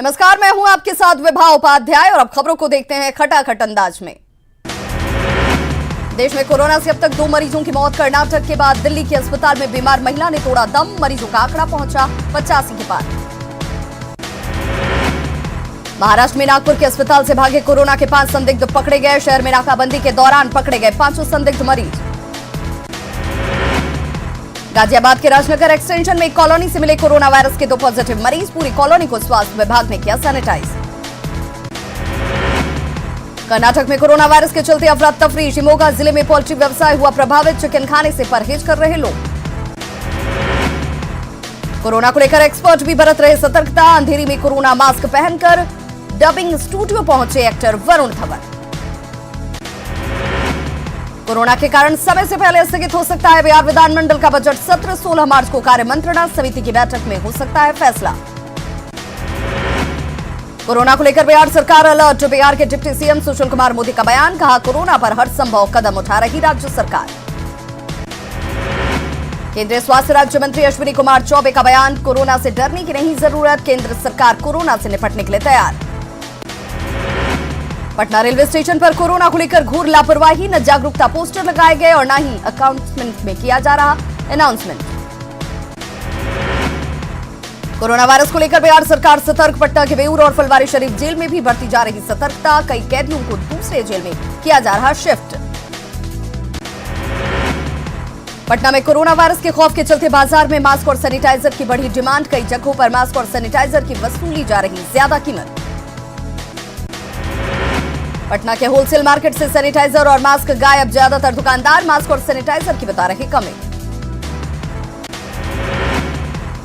नमस्कार, मैं हूं आपके साथ विभा उपाध्याय और अब खबरों को देखते हैं खटाखट अंदाज में। देश में कोरोना से अब तक 2 मरीजों की मौत। कर्नाटक के बाद दिल्ली के अस्पताल में बीमार महिला ने तोड़ा दम। मरीजों का आंकड़ा पहुंचा 85 के पार। महाराष्ट्र में नागपुर के अस्पताल से भागे कोरोना के 5 संदिग्ध पकड़े गए। शहर में नाकाबंदी के दौरान पकड़े गए 5 संदिग्ध मरीज। गाजियाबाद के राजनगर एक्सटेंशन में एक कॉलोनी से मिले कोरोना वायरस के 2 पॉजिटिव मरीज। पूरी कॉलोनी को स्वास्थ्य विभाग ने किया सैनिटाइज। कर्नाटक में कोरोना वायरस के चलते अफरा तफरी। शिमोगा जिले में पोल्ट्री व्यवसाय हुआ प्रभावित। चिकन खाने से परहेज कर रहे लोग। कोरोना को लेकर एक्सपर्ट भी बरत रहे सतर्कता। अंधेरी में कोरोना मास्क पहनकर डबिंग स्टूडियो पहुंचे एक्टर वरुण धवन। कोरोना के कारण समय से पहले स्थगित हो सकता है बिहार विधानमंडल का बजट सत्र। 16 मार्च को कार्य मंत्रणा समिति की बैठक में हो सकता है फैसला। कोरोना को लेकर बिहार सरकार अलर्ट। बिहार के डिप्टी सीएम सुशील कुमार मोदी का बयान। कहा, कोरोना पर हर संभव कदम उठा रही राज्य सरकार। केंद्रीय स्वास्थ्य राज्य मंत्री अश्विनी कुमार चौबे का बयान। कोरोना से डरने की नहीं जरूरत। केंद्र सरकार कोरोना से निपटने के लिए तैयार। पटना रेलवे स्टेशन पर कोरोना को लेकर घोर लापरवाही। न जागरूकता पोस्टर लगाए गए और न ही अनाउंसमेंट में किया जा रहा अनाउंसमेंट। कोरोना वायरस को लेकर बिहार सरकार सतर्क। पटना के बेऊर और फुलवारी शरीफ जेल में भी बरती जा रही सतर्कता। कई कैदियों को दूसरे जेल में किया जा रहा शिफ्ट। पटना में कोरोना वायरस के खौफ के चलते बाजार में मास्क और सैनिटाइजर की बढ़ी डिमांड। कई जगहों पर मास्क और सैनिटाइजर की वसूली जा रही ज्यादा कीमत। पटना के होलसेल मार्केट से सैनिटाइजर और मास्क गायब। ज्यादातर दुकानदार मास्क और सैनिटाइजर की बता रहे कमी।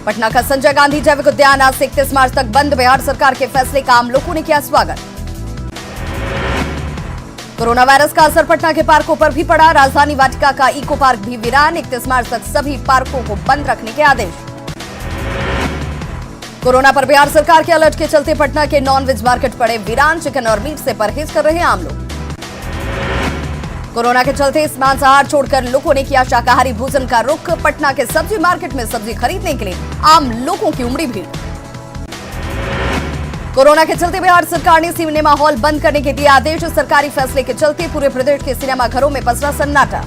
पटना का संजय गांधी जैविक उद्यान आज से 31 मार्च तक बंद। बिहार सरकार के फैसले का आम लोगों ने किया स्वागत। कोरोना वायरस का असर पटना के पार्कों पर भी पड़ा। राजधानी वाटिका का इको पार्क भी वीरान। 31 मार्च तक सभी पार्कों को बंद रखने के आदेश। कोरोना पर बिहार सरकार के अलर्ट के चलते पटना के नॉनवेज मार्केट पड़े वीरान। चिकन और मीट से परहेज कर रहे हैं आम लोग। कोरोना के चलते इस मांसाहार छोड़कर लोगों ने किया शाकाहारी भोजन का रुख। पटना के सब्जी मार्केट में सब्जी खरीदने के लिए आम लोगों की उमड़ी भीड़। कोरोना के चलते बिहार सरकार ने सिनेमा हॉल बंद करने के दिए आदेश। सरकारी फैसले के चलते पूरे प्रदेश के सिनेमा घरों में पसरा सन्नाटा।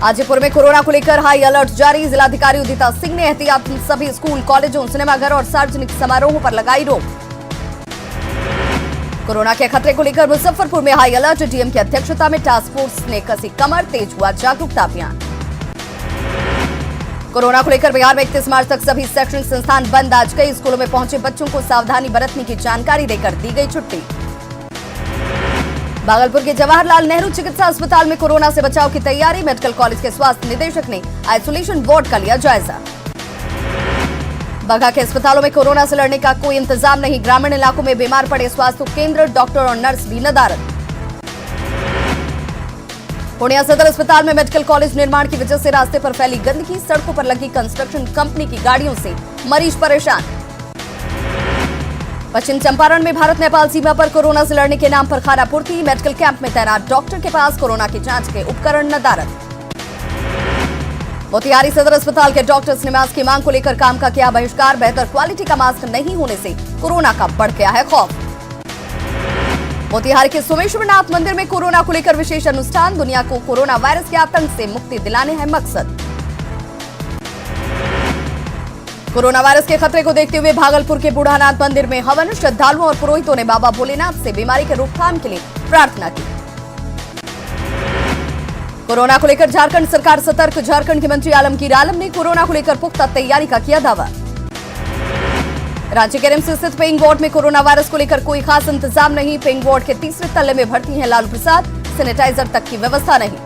हाजीपुर में कोरोना को लेकर हाई अलर्ट जारी। जिलाधिकारी उदिता सिंह ने एहतियातन सभी स्कूल, कॉलेजों, सिनेमाघर और सार्वजनिक समारोहों पर लगाई रोक। कोरोना के खतरे को लेकर मुजफ्फरपुर में हाई अलर्ट। डीएम की अध्यक्षता में टास्क फोर्स ने कसी कमर। तेज हुआ जागरूकता अभियान। कोरोना को लेकर बिहार में 31 मार्च तक सभी शैक्षणिक संस्थान बंद। आज कई स्कूलों में पहुंचे बच्चों को सावधानी बरतने की जानकारी देकर दी गई छुट्टी। भागलपुर के जवाहरलाल नेहरू चिकित्सा अस्पताल में कोरोना से बचाव की तैयारी। मेडिकल कॉलेज के स्वास्थ्य निदेशक ने आइसोलेशन वार्ड का लिया जायजा। बगहा के अस्पतालों में कोरोना से लड़ने का कोई इंतजाम नहीं। ग्रामीण इलाकों में बीमार पड़े स्वास्थ्य केंद्र, डॉक्टर और नर्स भी नदारद। पूर्णिया सदर अस्पताल में मेडिकल कॉलेज निर्माण की वजह से रास्ते पर फैली गंदगी। सड़कों पर लगी कंस्ट्रक्शन कंपनी की गाड़ियों से मरीज परेशान। पश्चिम चंपारण में भारत नेपाल सीमा पर कोरोना से लड़ने के नाम पर खानापूर्ति। मेडिकल कैंप में तैनात डॉक्टर के पास कोरोना की जांच के उपकरण नदारद। मोतिहारी सदर अस्पताल के डॉक्टर्स ने मास्क की मांग को लेकर काम का किया बहिष्कार। बेहतर क्वालिटी का मास्क नहीं होने से कोरोना का बढ़ गया है खौफ। मोतिहारी के सोमेश्वरनाथ मंदिर में कोरोना को लेकर विशेष अनुष्ठान। दुनिया को कोरोना वायरस के आतंक से मुक्ति दिलाने है मकसद। कोरोना वायरस के खतरे को देखते हुए भागलपुर के बूढ़ानाथ मंदिर में हवन। श्रद्धालुओं और पुरोहितों ने बाबा भोलेनाथ से बीमारी के रोकथाम के लिए प्रार्थना की। कोरोना को लेकर झारखंड सरकार सतर्क। झारखंड के मंत्री आलमगीर आलम ने कोरोना को लेकर पुख्ता तैयारी का किया दावा। रांची के रिम्स स्थित पेइंग वार्ड में कोरोना वायरस को लेकर कोई खास इंतजाम नहीं। पेइंग वार्ड के 3रे तल्ले में भर्ती हैं लालू प्रसाद। सैनिटाइजर तक की व्यवस्था नहीं।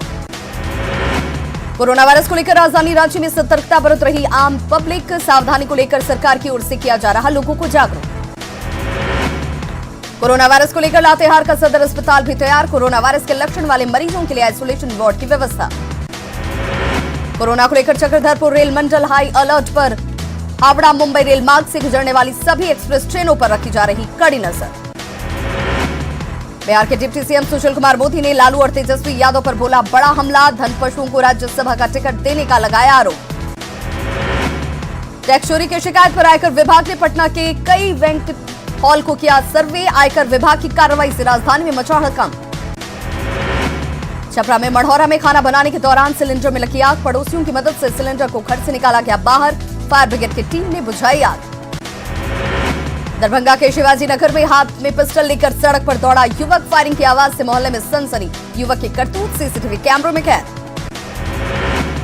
कोरोना वायरस को लेकर राजधानी रांची में सतर्कता बरत रही आम पब्लिक। सावधानी को लेकर सरकार की ओर से किया जा रहा लोगों को जागरूक। कोरोना वायरस को लेकर लातेहार का सदर अस्पताल भी तैयार। कोरोना वायरस के लक्षण वाले मरीजों के लिए आइसोलेशन वार्ड की व्यवस्था। कोरोना को लेकर चक्रधरपुर रेल मंडल हाई अलर्ट पर। हावड़ा मुंबई रेल मार्ग से गुजरने वाली सभी एक्सप्रेस ट्रेनों पर रखी जा रही कड़ी नजर। बिहार के डिप्टी सीएम सुशील कुमार मोदी ने लालू और तेजस्वी यादव पर बोला बड़ा हमला। धन पशुओं को राज्यसभा का टिकट देने का लगाया आरोप। टैक्स चोरी की शिकायत पर आयकर विभाग ने पटना के कई बैंक हॉल को किया सर्वे। आयकर विभाग की कार्रवाई से राजधानी में मचा हड़कंप। छपरा में मढ़ौरा में खाना बनाने के दौरान सिलेंडर में लगी आग। पड़ोसियों की मदद से सिलेंडर को घर से निकाला गया बाहर। फायर ब्रिगेड की टीम ने बुझाई आग। दरभंगा के शिवाजी नगर में हाथ में पिस्टल लेकर सड़क पर दौड़ा युवक। फायरिंग की आवाज से मोहल्ले में सनसनी। युवक की करतूत सीसीटीवी कैमरों में कैद।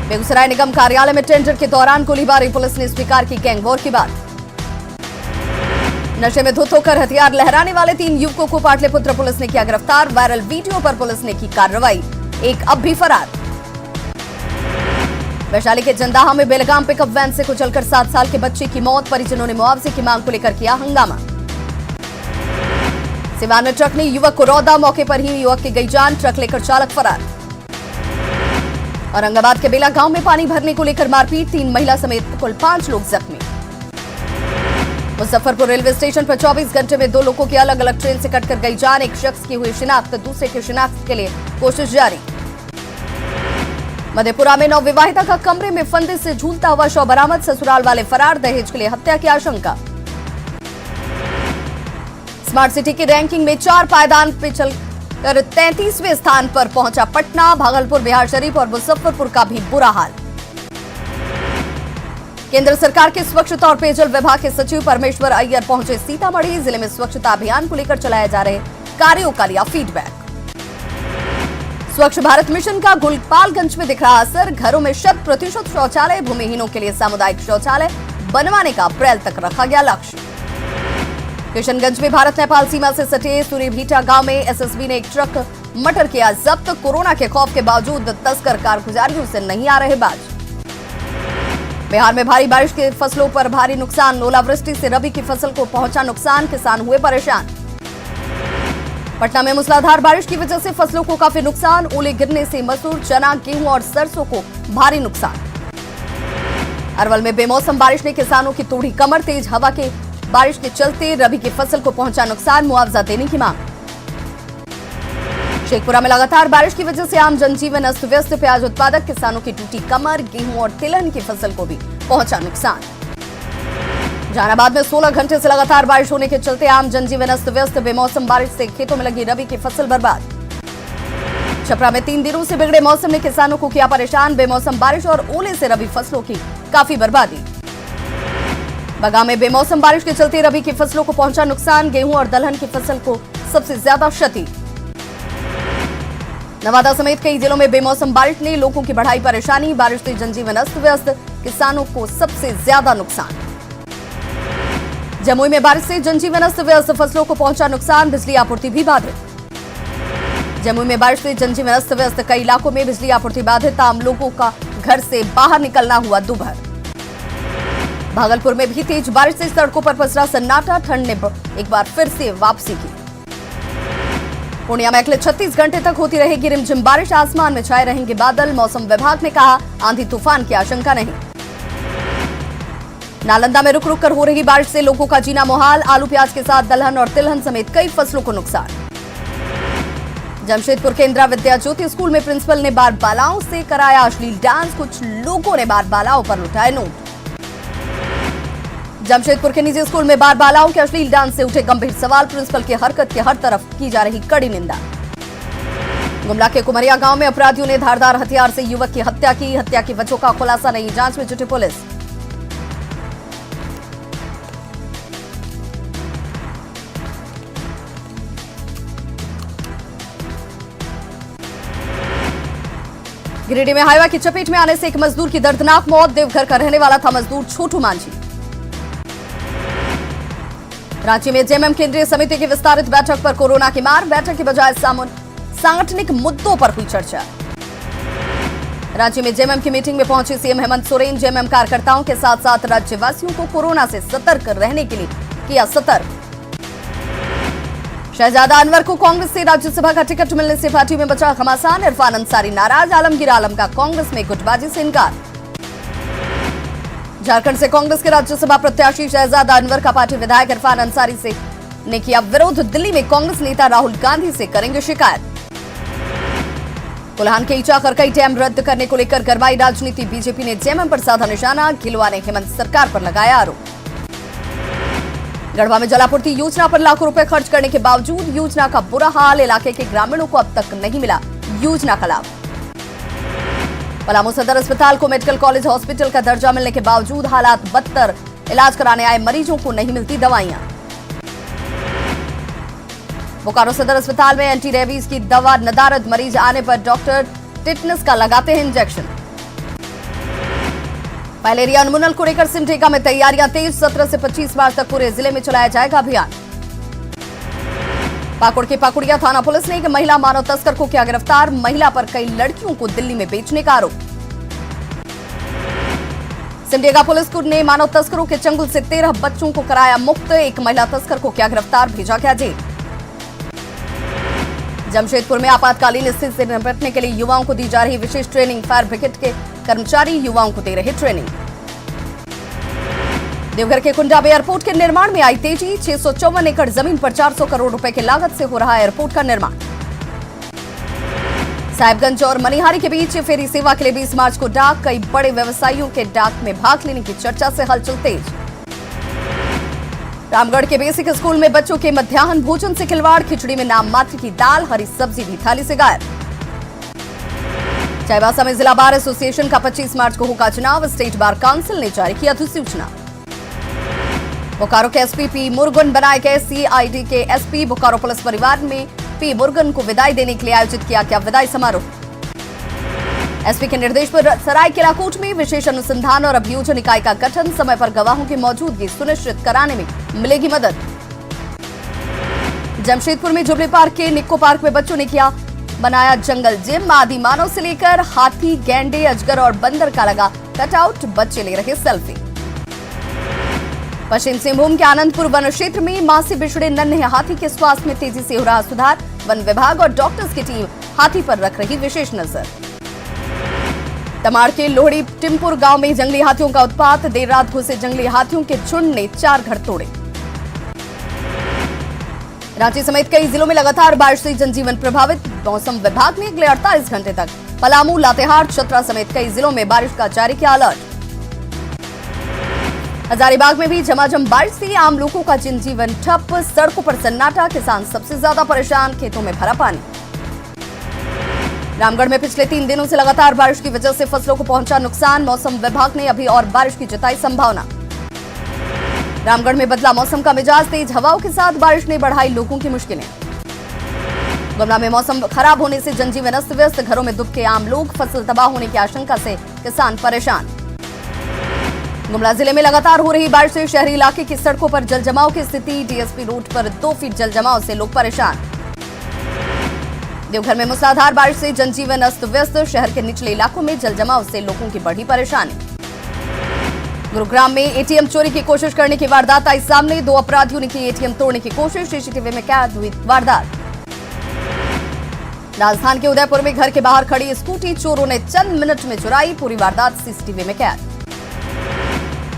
बेगूसराय निगम कार्यालय में टेंडर के दौरान गोलीबारी। पुलिस ने स्वीकार की गैंग वॉर की बात। नशे में धुत होकर हथियार लहराने वाले 3 युवकों को पाटलिपुत्र पुलिस ने किया गिरफ्तार। वायरल वीडियो पर पुलिस ने की कार्रवाई। एक अब भी फरार। वैशाली के जंदाहा में बेलगाम पिकअप वैन से कुचलकर 7 साल के बच्चे की मौत। परिजनों ने मुआवजे की मांग को लेकर किया हंगामा। सिवान में ट्रक ने युवक को रौंदा। मौके पर ही युवक की गई जान। ट्रक लेकर चालक फरार। औरंगाबाद के बेला गांव में पानी भरने को लेकर मारपीट। 3 महिला समेत कुल 5 लोग जख्मी। मुजफ्फरपुर रेलवे स्टेशन पर 24 घंटे में 2 लोगों की अलग अलग ट्रेन से कटकर गई जान। एक शख्स की हुई शिनाख्त। दूसरे की शिनाख्त के लिए कोशिश जारी। मधेपुरा में नवविवाहिता का कमरे में फंदे से झूलता हुआ शव बरामद। ससुराल वाले फरार। दहेज के लिए हत्या की आशंका। स्मार्ट सिटी की रैंकिंग में 4 पायदान पे चलकर 33वें स्थान पर पहुंचा पटना। भागलपुर, बिहारशरीफ और मुजफ्फरपुर का भी बुरा हाल। केंद्र सरकार के स्वच्छता और पेयजल विभाग के सचिव परमेश्वर अय्यर पहुंचे सीतामढ़ी। जिले में स्वच्छता अभियान को लेकर चलाए जा रहे कार्यों का लिया फीडबैक। स्वच्छ भारत मिशन का गोपालगंज में दिख रहा असर। घरों में 100% शौचालय। भूमिहीनों के लिए सामुदायिक शौचालय बनवाने का अप्रैल तक रखा गया लक्ष्य। किशनगंज में भारत नेपाल सीमा से सटे सूर्यभीटा गांव में एसएसबी ने एक ट्रक मटर किया जब्त। कोरोना के खौफ के बावजूद तस्कर कारगुजारियों से नहीं आ रहे बाज। बिहार में भारी बारिश के फसलों पर भारी नुकसान। ओलावृष्टि से रबी की फसल को पहुंचा नुकसान। किसान हुए परेशान। पटना में मूसलाधार बारिश की वजह से फसलों को काफी नुकसान। ओले गिरने से मसूर, चना, गेहूं और सरसों को भारी नुकसान। अरवल में बेमौसम बारिश ने किसानों की तोड़ी कमर। तेज हवा के बारिश के चलते रबी की फसल को पहुंचा नुकसान। मुआवजा देने की मांग। शेखपुरा में लगातार बारिश की वजह से आम जनजीवन अस्त व्यस्त। प्याज उत्पादक किसानों की टूटी कमर। गेहूं और तिलहन की फसल को भी पहुंचा नुकसान। जहानाबाद में 16 घंटे से लगातार बारिश होने के चलते आम जनजीवन अस्त व्यस्त। बेमौसम बारिश से खेतों में लगी रबी की फसल बर्बाद। छपरा में 3 दिनों से बिगड़े मौसम ने किसानों को किया परेशान। बेमौसम बारिश और ओले से रबी फसलों की काफी बर्बादी। बगा में बेमौसम बारिश के चलते रबी की फसलों को पहुंचा नुकसान। गेहूं और दलहन की फसल को सबसे ज्यादा क्षति। नवादा समेत कई जिलों में बेमौसम बारिश ने लोगों की बढ़ाई परेशानी। बारिश से जनजीवन अस्त व्यस्त। किसानों को सबसे ज्यादा नुकसान। जमुई में बारिश से जनजीवन अस्त व्यस्त। फसलों को पहुंचा नुकसान। बिजली आपूर्ति भी बाधित। जमुई में बारिश से जनजीवन अस्त व्यस्त। कई इलाकों में बिजली आपूर्ति बाधित। आम लोगों का घर से बाहर निकलना हुआ दूभर। भागलपुर में भी तेज बारिश से सड़कों पर पसरा सन्नाटा। ठंड ने एक बार फिर से वापसी की। पूर्णिया में अगले 36 घंटे तक होती रहेगी रिमझिम बारिश। आसमान में छाए रहेंगे बादल। मौसम विभाग ने कहा आंधी तूफान की आशंका नहीं। नालंदा में रुक रुक कर हो रही बारिश से लोगों का जीना मुहाल। आलू प्याज के साथ दलहन और तिलहन समेत कई फसलों को नुकसान। जमशेदपुर के इंदिरा विद्या ज्योति स्कूल में प्रिंसिपल ने बाल बालाओं से कराया अश्लील डांस। कुछ लोगों ने बाल बालाओं पर लुटाए नोट। जमशेदपुर के निजी स्कूल में बाल बालाओं के अश्लील डांस से उठे गंभीर सवाल। प्रिंसिपल की हरकत की हर तरफ की जा रही कड़ी निंदा। गुमला के कुमरिया गांव में अपराधियों ने धारदार हथियार से युवक की हत्या की। हत्या की वजह का खुलासा नहीं। जांच में जुटी पुलिस। गिरिडीह में हाईवा की चपेट में आने से एक मजदूर की दर्दनाक मौत। देवघर का रहने वाला था मजदूर छोटू मांझी। रांची में जेएमएम केंद्रीय समिति की विस्तारित बैठक पर कोरोना की मार। बैठक के बजाय सांगठनिक मुद्दों पर हुई चर्चा। रांची में जेएमएम की मीटिंग में पहुंचे सीएम हेमंत सोरेन। जेएमएम कार्यकर्ताओं के साथ साथ राज्यवासियों को कोरोना से सतर्क रहने के लिए किया सतर्क। शहजादा अनवर को कांग्रेस से राज्यसभा का टिकट मिलने से पार्टी में बचा घमासान। इरफान अंसारी नाराज। आलमगीर आलम का कांग्रेस में गुटबाजी से इनकार। झारखंड से कांग्रेस के राज्यसभा प्रत्याशी शहजादा अनवर का पार्टी विधायक इरफान अंसारी से ने किया विरोध। दिल्ली में कांग्रेस नेता राहुल गांधी से करेंगे शिकायत। कोल्हान के ईचा करकई डैम रद्द करने को लेकर गरमाई राजनीति। बीजेपी ने जेएमएम पर साधा निशाना। गिलवा ने हेमंत सरकार पर लगाया आरोप। गढ़वा में जलापूर्ति योजना पर लाखों रुपए खर्च करने के बावजूद योजना का बुरा हाल। इलाके के ग्रामीणों को अब तक नहीं मिला योजना का लाभ। पलामू सदर अस्पताल को मेडिकल कॉलेज हॉस्पिटल का दर्जा मिलने के बावजूद हालात बदतर। इलाज कराने आए मरीजों को नहीं मिलती दवाइयां। बोकारो सदर अस्पताल में एंटी रेबीज की दवा नदारद। मरीज आने पर डॉक्टर टिटनेस का लगाते हैं इंजेक्शन। फाइलेरिया उन्मूलन को लेकर सिमडेगा में तैयारियां तेज। 17 से 25 मार्च तक पूरे जिले में चलाया जाएगा अभियान। पाकुड़ के पाकुड़िया थाना पुलिस ने एक महिला मानव तस्कर को किया गिरफ्तार। महिला पर कई लड़कियों को दिल्ली में बेचने का आरोप। सिमडेगा पुलिस ने मानव तस्करों के चंगुल से 13 बच्चों को कराया मुक्त। एक महिला तस्कर को किया गिरफ्तार, भेजा गया जेल। जमशेदपुर में आपातकालीन स्थिति से निपटने के लिए युवाओं को दी जा रही विशेष ट्रेनिंग। फायर ब्रिगेड के कर्मचारी युवाओं को दे रहे ट्रेनिंग। देवघर के कुंडाबे एयरपोर्ट के निर्माण में आई तेजी। 654 एकड़ जमीन पर 400 करोड़ रुपए की लागत से हो रहा एयरपोर्ट का निर्माण। साहिबगंज और मनिहारी के बीच फेरी सेवा के लिए 20 मार्च को डाक। कई बड़े व्यवसायियों के डाक में भाग लेने की चर्चा से हलचल तेज। रामगढ़ के बेसिक स्कूल में बच्चों के मध्याह्न भोजन से खिलवाड़। खिचड़ी में नाम मात्र की दाल, हरी सब्जी भी थाली से गायब। चाईबासा में जिला बार एसोसिएशन का 25 मार्च को होगा चुनाव। स्टेट बार काउंसिल ने जारी की अधिसूचना। बोकारो के एसपी पी मुरुगन बनाए गए सीआईडी के एसपी। बोकारो पुलिस परिवार में पी मुरुगन को विदाई देने के लिए आयोजित किया गया विदाई समारोह। एसपी के निर्देश पर सरायकेला कोर्ट में विशेष अनुसंधान और अभियोजन इकाई का गठन। समय पर गवाहों की मौजूदगी सुनिश्चित कराने में मिलेगी मदद। जमशेदपुर में जुबली पार्क के निक्को पार्क में बच्चों ने किया बनाया जंगल जिम। आदि मानव से लेकर हाथी, गैंडे, अजगर और बंदर का लगा कटआउट। बच्चे ले रहे सेल्फी। पश्चिम सिंहभूम के आनंदपुर वन क्षेत्र में मां से बिछड़े नन्हे हाथी के स्वास्थ्य में तेजी से हो रहा सुधार। वन विभाग और डॉक्टर्स की टीम हाथी पर रख रही विशेष नजर। तमाड़ के लोहड़ी टिमपुर गांव में जंगली हाथियों का उत्पात। देर रात घुसे जंगली हाथियों के झुंड ने 4 घर तोड़े। रांची समेत कई जिलों में लगातार बारिश से जनजीवन प्रभावित। मौसम विभाग ने अगले 48 घंटे तक पलामू, लातेहार, चतरा समेत कई जिलों में बारिश का जारी किया अलर्ट। हजारीबाग में भी झमाझम बारिश से आम लोगों का जनजीवन ठप। सड़कों पर सन्नाटा। किसान सबसे ज्यादा परेशान। खेतों में भरा पानी। रामगढ़ में पिछले 3 दिनों से लगातार बारिश की वजह से फसलों को पहुंचा नुकसान। मौसम विभाग ने अभी और बारिश की जताई संभावना। रामगढ़ में बदला मौसम का मिजाज। तेज हवाओं के साथ बारिश ने बढ़ाई लोगों की मुश्किलें। गुमला में मौसम खराब होने से जनजीवन अस्त व्यस्त। घरों में दुबके आम लोग। फसल तबाह होने की आशंका से किसान परेशान। गुमला जिले में लगातार हो रही बारिश से शहरी इलाके की सड़कों पर जलजमाव की स्थिति। डीएसपी रोड पर 2 फीट जलजमाव से लोग परेशान। देवघर में मूसलाधार बारिश से जनजीवन अस्त व्यस्त। शहर के निचले इलाकों में जलजमाव से लोगों की बढ़ी परेशानी। गुरुग्राम में एटीएम चोरी की कोशिश करने की वारदात आई सामने। 2 अपराधियों ने की एटीएम तोड़ने की कोशिश। सीसीटीवी में कैद हुई वारदात। राजस्थान के उदयपुर में घर के बाहर खड़ी स्कूटी चोरों ने चंद मिनट में चुराई। पूरी वारदात सीसीटीवी में कैद।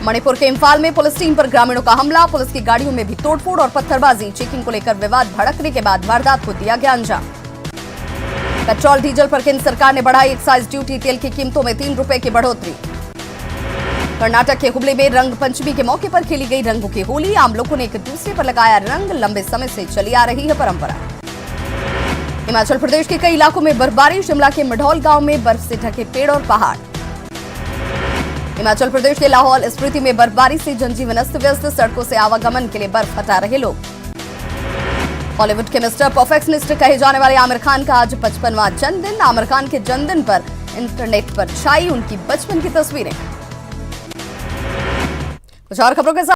मणिपुर के इम्फाल में पुलिस टीम पर ग्रामीणों का हमला। पुलिस की गाड़ियों में भी तोड़फोड़ और पत्थरबाजी। चेकिंग को लेकर विवाद भड़कने के बाद वारदात को दिया गया अंजाम। पेट्रोल डीजल पर केंद्र सरकार ने बढ़ाई एक्साइज ड्यूटी। तेल की कीमतों में 3 रुपए की बढ़ोतरी। कर्नाटक के हुबली में रंग पंचमी के मौके पर खेली गई रंगों की होली। आम लोगों ने एक दूसरे पर लगाया रंग। लंबे समय से चली आ रही है परंपरा। हिमाचल प्रदेश के कई इलाकों में बर्फबारी। शिमला के मढौल गांव में बर्फ से ढके पेड़ और पहाड़। हिमाचल प्रदेश के लाहौल स्पीति में बर्फबारी से जनजीवन अस्त व्यस्त। सड़कों से आवागमन के लिए बर्फ हटा रहे लोग। बॉलीवुड के मिस्टर परफेक्शनिस्ट कहे जाने वाले आमिर खान का आज 55वां जन्मदिन। आमिर खान के जन्मदिन पर इंटरनेट पर छाई उनकी बचपन की तस्वीरें। कुछ और खबरों के साथ